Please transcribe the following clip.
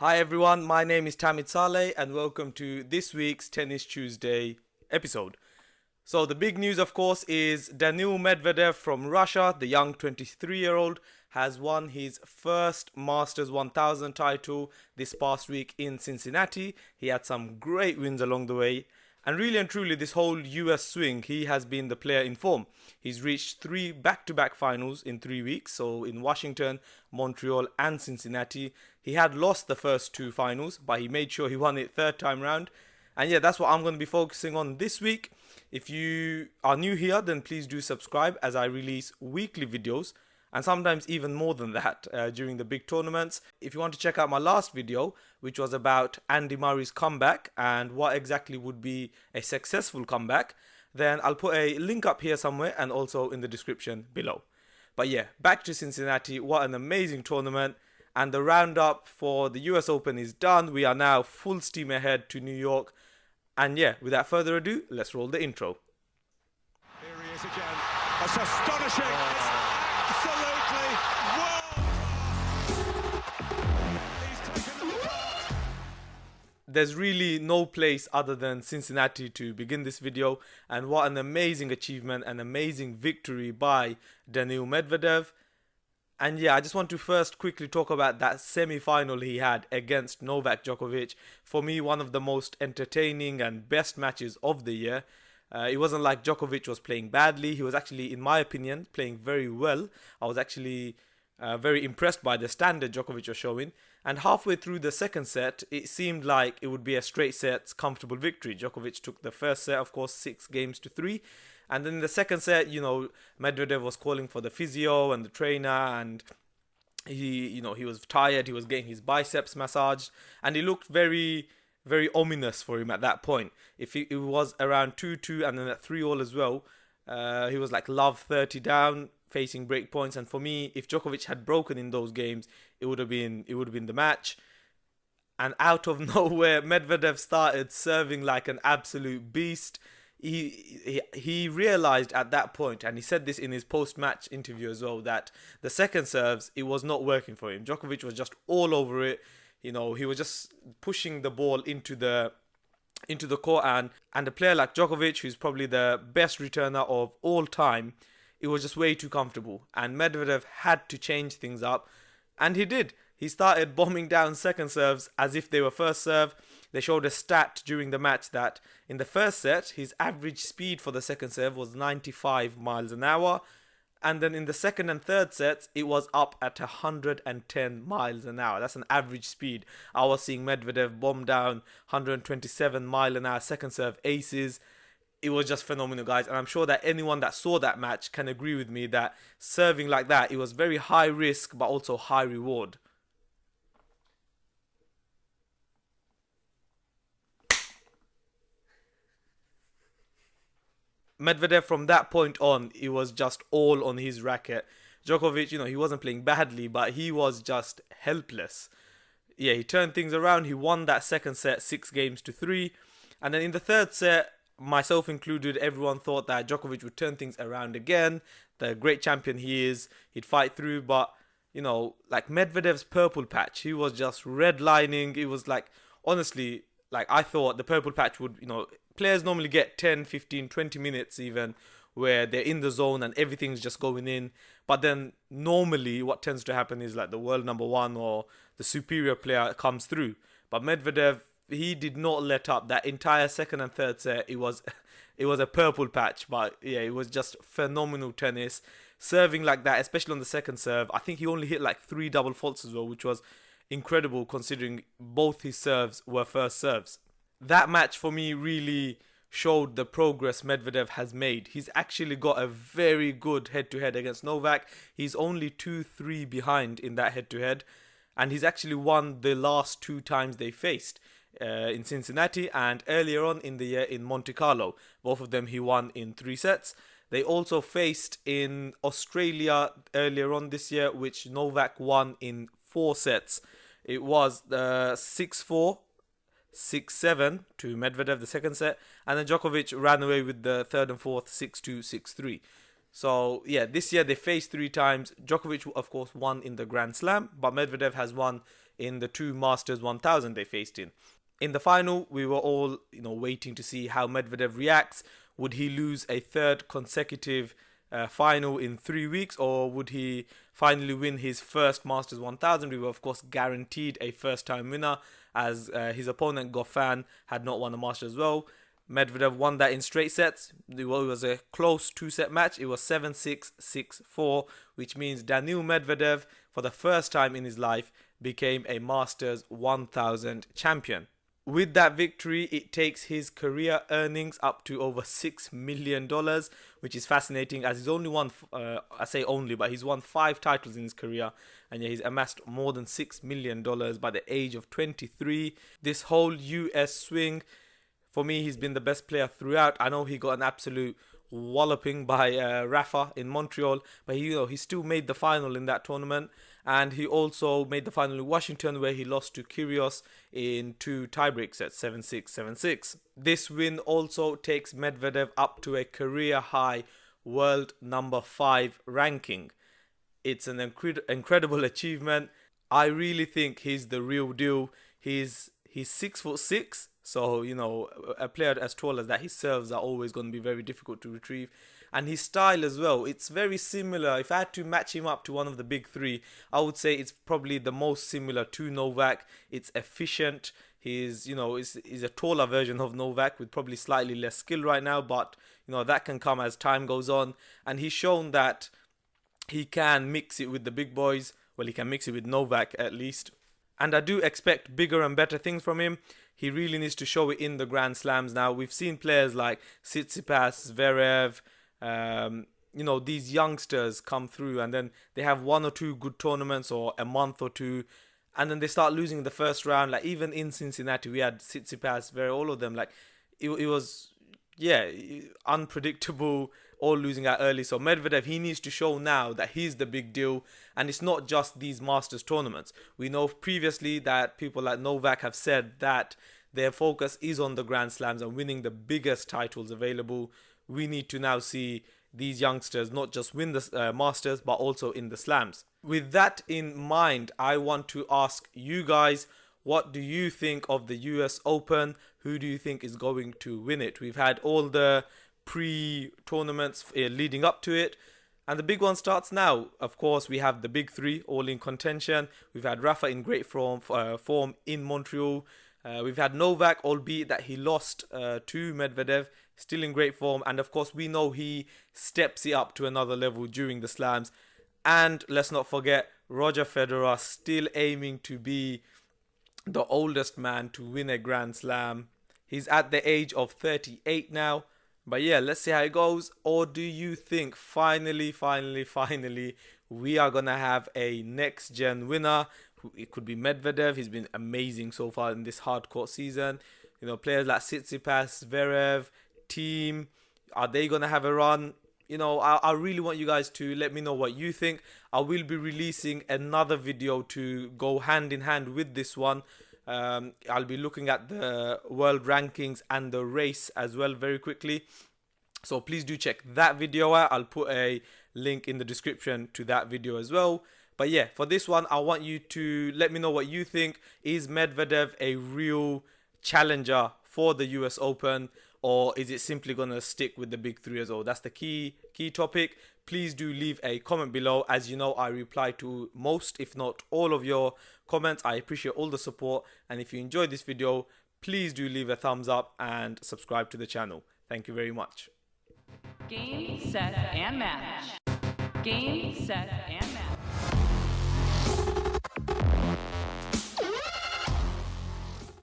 Hi everyone, my name is Tamit Saleh and welcome to this week's Tennis Tuesday episode. So the big news of course is Daniil Medvedev from Russia, the young 23-year-old, has won his first Masters 1000 title this past week in Cincinnati. He had some great wins along the way. And really and truly, this whole US swing, he has been the player in form. He's reached 3 back-to-back finals in 3 weeks. So in Washington, Montreal and Cincinnati. He had lost the first 2 finals, but he made sure he won it third time round. And yeah, that's what I'm going to be focusing on this week. If you are new here, then please do subscribe as I release weekly videos. And sometimes even more than that during the big tournaments. If you want to check out my last video, which was about Andy Murray's comeback and what exactly would be a successful comeback, then I'll put a link up here somewhere and also in the description below. But yeah, back to Cincinnati. What an amazing tournament. And the roundup for the US Open is done. We are now full steam ahead to New York. And yeah, without further ado, let's roll the intro. Here he is again. That's astonishing. It's absolutely world. He's taken them apart. There's really no place other than Cincinnati to begin this video. And what an amazing achievement, an amazing victory by Daniil Medvedev. And yeah, I just want to first quickly talk about that semi-final he had against Novak Djokovic. For me, one of the most entertaining and best matches of the year. It wasn't like Djokovic was playing badly. He was actually, in my opinion, playing very well. I was actually very impressed by the standard Djokovic was showing. And halfway through the second set, it seemed like it would be a straight sets, comfortable victory. Djokovic took the first set, of course, 6-3. And then in the second set, Medvedev was calling for the physio and the trainer, and he was tired. He was getting his biceps massaged, and it looked very, very ominous for him at that point. If it was around 2-2 and then at 3-all as well, he was like love 30 down, facing break points. And for me, if Djokovic had broken in those games, it would have been the match. And out of nowhere, Medvedev started serving like an absolute beast. He realized at that point, and he said this in his post-match interview as well, that the second serves, it was not working for him. Djokovic was just all over it. He was just pushing the ball into the court, and a player like Djokovic, who's probably the best returner of all time, it was just way too comfortable. And Medvedev had to change things up, and he did. He started bombing down second serves as if they were first serve. They showed a stat during the match that in the first set, his average speed for the second serve was 95 miles an hour. And then in the second and third sets, it was up at 110 miles an hour. That's an average speed. I was seeing Medvedev bomb down 127 mile an hour second serve aces. It was just phenomenal, guys. And I'm sure that anyone that saw that match can agree with me that serving like that, it was very high risk, but also high reward. Medvedev from that point on, it was just all on his racket. Djokovic, he wasn't playing badly, but he was just helpless. Yeah, he turned things around. He won that second set 6-3. And then in the third set, myself included, everyone thought that Djokovic would turn things around again. The great champion he is, he'd fight through. But, like Medvedev's purple patch, he was just redlining. It was like, honestly, like I thought the purple patch would, players normally get 10, 15, 20 minutes even where they're in the zone and everything's just going in. But then normally what tends to happen is like the world number one or the superior player comes through. But Medvedev, he did not let up. That entire second and third set, it was a purple patch. But yeah, it was just phenomenal tennis. Serving like that, especially on the second serve. I think he only hit like 3 double faults as well, which was incredible considering both his serves were first serves. That match for me really showed the progress Medvedev has made. He's actually got a very good head-to-head against Novak. He's only 2-3 behind in that head-to-head. And he's actually won the last 2 times they faced in Cincinnati and earlier on in the year in Monte Carlo. Both of them he won in 3 sets. They also faced in Australia earlier on this year, which Novak won in 4 sets. It was 6-4. 6-7 to Medvedev the second set, and then Djokovic ran away with the third and fourth 6-2, 6-3. So yeah, this year they faced 3 times. Djokovic of course won in the Grand Slam, but Medvedev has won in the two Masters 1000 they faced in. In the final, we were all, waiting to see how Medvedev reacts. Would he lose a third consecutive final in 3 weeks, or would he finally win his first Masters 1000? We were, of course, guaranteed a first-time winner, as his opponent Goffin had not won a Masters as well. Medvedev won that in straight sets. It was a close two-set match. It was 7-6, 6-4, which means Daniil Medvedev, for the first time in his life, became a Masters 1000 champion. With that victory, it takes his career earnings up to over $6 million, which is fascinating, as he's only won, I say only, but he's won 5 titles in his career, and he's amassed more than $6 million by the age of 23. This whole US swing, for me, he's been the best player throughout. I know he got an absolute walloping by Rafa in Montreal, but he still made the final in that tournament, and he also made the final in Washington, where he lost to Kyrgios in 2 tiebreak sets, 7-6, 7-6. This win also takes Medvedev up to a career high world number 5 ranking. It's an incredible achievement. I really think he's the real deal. He's 6'6", so a player as tall as that, his serves are always going to be very difficult to retrieve. And his style as well, it's very similar. If I had to match him up to one of the big 3, I would say it's probably the most similar to Novak. It's efficient. He's a taller version of Novak with probably slightly less skill right now, but that can come as time goes on. And he's shown that he can mix it with the big boys. Well, he can mix it with Novak at least. And I do expect bigger and better things from him. He really needs to show it in the Grand Slams now. We've seen players like Tsitsipas, Zverev, these youngsters come through, and then they have 1 or 2 good tournaments or a month or 2, and then they start losing in the first round. Like even in Cincinnati, we had Tsitsipas, Zverev, all of them. Like it was, unpredictable, all losing out early. So Medvedev, he needs to show now that he's the big deal, and it's not just these Masters tournaments. We know previously that people like Novak have said that their focus is on the Grand Slams and winning the biggest titles available. We need to now see these youngsters not just win the Masters, but also in the Slams. With that in mind, I want to ask you guys, what do you think of the US Open? Who do you think is going to win it? We've had all the pre-tournaments leading up to it, and the big one starts now. Of course, we have the big 3 all in contention. We've had Rafa in great form in Montreal. We've had Novak, albeit that he lost to Medvedev, still in great form. And of course, we know he steps it up to another level during the Slams. And let's not forget, Roger Federer still aiming to be the oldest man to win a Grand Slam. He's at the age of 38 now. But yeah, let's see how it goes. Or do you think finally, we are going to have a next-gen winner? It could be Medvedev. He's been amazing so far in this hardcourt season. Players like Tsitsipas, Zverev, Team, are they going to have a run? I really want you guys to let me know what you think. I will be releasing another video to go hand in hand with this one. I'll be looking at the world rankings and the race as well very quickly. So please do check that video out. I'll put a link in the description to that video as well. But yeah, for this one, I want you to let me know what you think. Is Medvedev a real challenger for the US Open, or is it simply going to stick with the big 3 as well? That's the key topic. Please do leave a comment below. As you know, I reply to most, if not all of your comments. I appreciate all the support. And if you enjoyed this video, please do leave a thumbs up and subscribe to the channel. Thank you very much. Game, set, and match. Game, set,